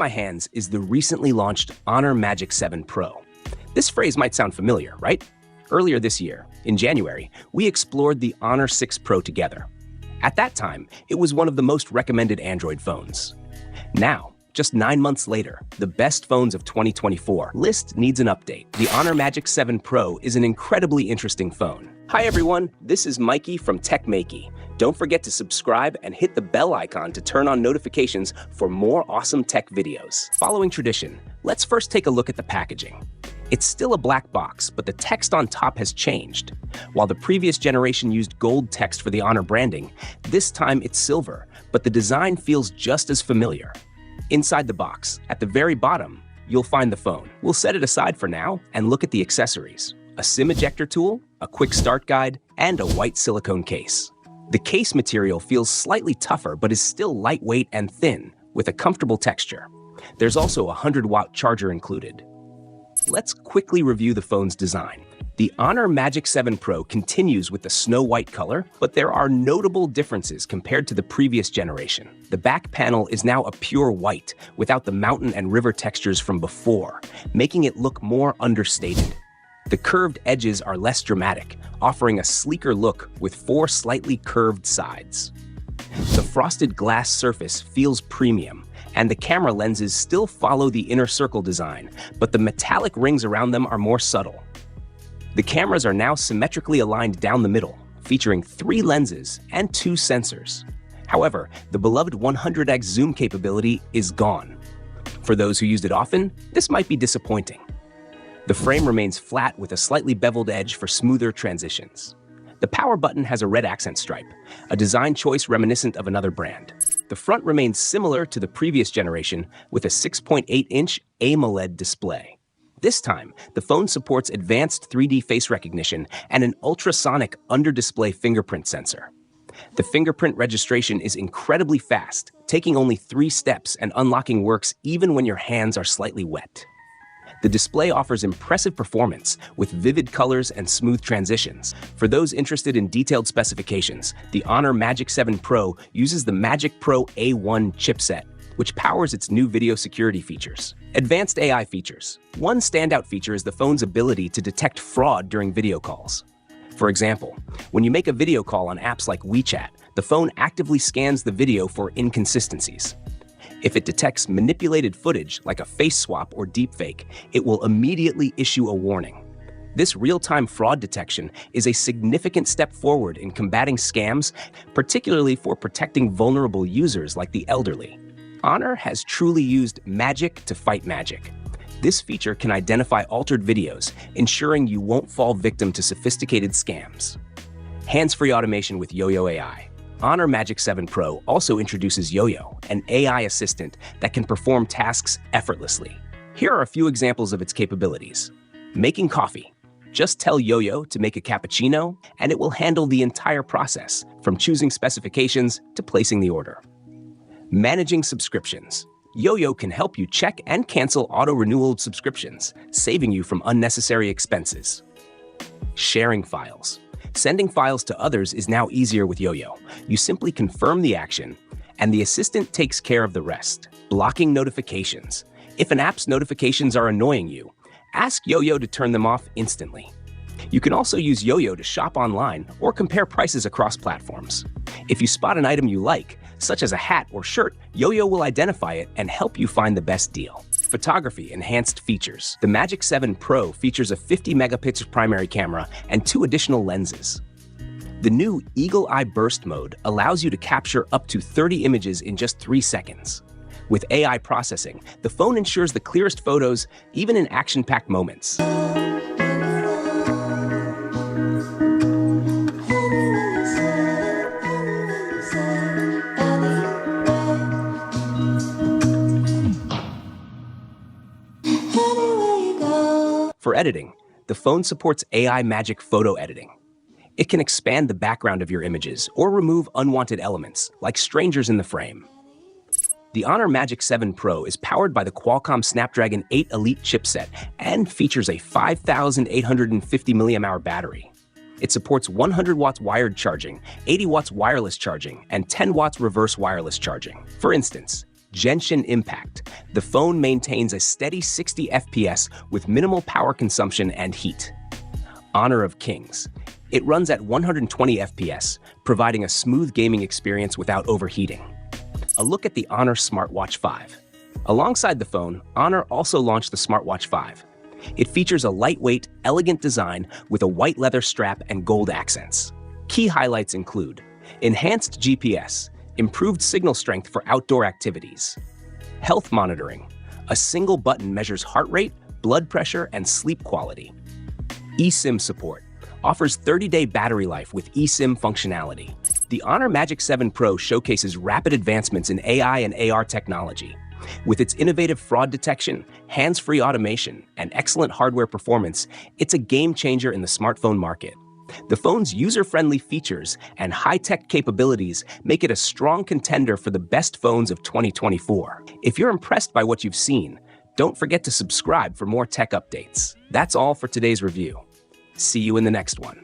my hands is the recently launched Honor Magic 7 Pro. This phrase might sound familiar, right? Earlier this year, in January, we explored the Honor 6 Pro together. At that time, it was one of the most recommended Android phones. Now, just 9 months later, the best phones of 2024 list needs an update. The Honor Magic 7 Pro is an incredibly interesting phone. Hi everyone, this is Maiky from techmaiky. Don't forget to subscribe and hit the bell icon to turn on notifications for more awesome tech videos. Following tradition, let's first take a look at the packaging. It's still a black box, but the text on top has changed. While the previous generation used gold text for the Honor branding, this time it's silver, but the design feels just as familiar. Inside the box, at the very bottom, you'll find the phone. We'll set it aside for now and look at the accessories. A SIM ejector tool, a quick start guide, and a white silicone case. The case material feels slightly tougher but is still lightweight and thin, with a comfortable texture. There's also a 100-watt charger included. Let's quickly review the phone's design. The Honor Magic 7 Pro continues with the snow white color, but there are notable differences compared to the previous generation. The back panel is now a pure white, without the mountain and river textures from before, making it look more understated. The curved edges are less dramatic, offering a sleeker look with 4 slightly curved sides. The frosted glass surface feels premium, and the camera lenses still follow the inner circle design, but the metallic rings around them are more subtle. The cameras are now symmetrically aligned down the middle, featuring 3 lenses and 2 sensors. However, the beloved 100x zoom capability is gone. For those who used it often, this might be disappointing. The frame remains flat with a slightly beveled edge for smoother transitions. The power button has a red accent stripe, a design choice reminiscent of another brand. The front remains similar to the previous generation with a 6.8-inch AMOLED display. This time, the phone supports advanced 3D face recognition and an ultrasonic under-display fingerprint sensor. The fingerprint registration is incredibly fast, taking only 3 steps and unlocking works even when your hands are slightly wet. The display offers impressive performance with vivid colors and smooth transitions. For those interested in detailed specifications, the Honor Magic 7 Pro uses the Magic Pro A1 chipset, which powers its new video security features. Advanced AI features. One standout feature is the phone's ability to detect fraud during video calls. For example, when you make a video call on apps like WeChat, the phone actively scans the video for inconsistencies. If it detects manipulated footage like a face swap or deepfake, it will immediately issue a warning. This real-time fraud detection is a significant step forward in combating scams, particularly for protecting vulnerable users like the elderly. Honor has truly used magic to fight magic. This feature can identify altered videos, ensuring you won't fall victim to sophisticated scams. Hands-free automation with YOYO AI. Honor Magic 7 Pro also introduces YOYO, an AI assistant that can perform tasks effortlessly. Here are a few examples of its capabilities. Making coffee. Just tell YOYO to make a cappuccino, and it will handle the entire process, from choosing specifications to placing the order. Managing subscriptions. YOYO can help you check and cancel auto-renewal subscriptions, saving you from unnecessary expenses. Sharing files. Sending files to others is now easier with YOYO. You simply confirm the action, and the assistant takes care of the rest. Blocking notifications. If an app's notifications are annoying you, ask YOYO to turn them off instantly. You can also use YOYO to shop online or compare prices across platforms. If you spot an item you like, such as a hat or shirt, YOYO will identify it and help you find the best deal. Photography enhanced features. The Magic 7 Pro features a 50-megapixel primary camera and 2 additional lenses. The new Eagle Eye Burst mode allows you to capture up to 30 images in just 3 seconds. With AI processing, the phone ensures the clearest photos, even in action-packed moments. For editing, the phone supports AI Magic Photo Editing. It can expand the background of your images or remove unwanted elements, like strangers in the frame. The Honor Magic 7 Pro is powered by the Qualcomm Snapdragon 8 Elite chipset and features a 5,850 mAh battery. It supports 100 watts wired charging, 80 watts wireless charging, and 10 watts reverse wireless charging. For instance, Genshin Impact, the phone maintains a steady 60 FPS with minimal power consumption and heat. Honor of Kings. It runs at 120 FPS, providing a smooth gaming experience without overheating. A look at the Honor Smartwatch 5. Alongside the phone, Honor also launched the Smartwatch 5. It features a lightweight, elegant design with a white leather strap and gold accents. Key highlights include enhanced GPS, improved signal strength for outdoor activities, health monitoring. A single button measures heart rate, blood pressure, and sleep quality. eSIM support offers 30-day battery life with eSIM functionality. The Honor Magic 7 Pro showcases rapid advancements in AI and AR technology. With its innovative fraud detection, hands-free automation, and excellent hardware performance, it's a game-changer in the smartphone market. The phone's user-friendly features and high-tech capabilities make it a strong contender for the best phones of 2024. If you're impressed by what you've seen, don't forget to subscribe for more tech updates. That's all for today's review. See you in the next one.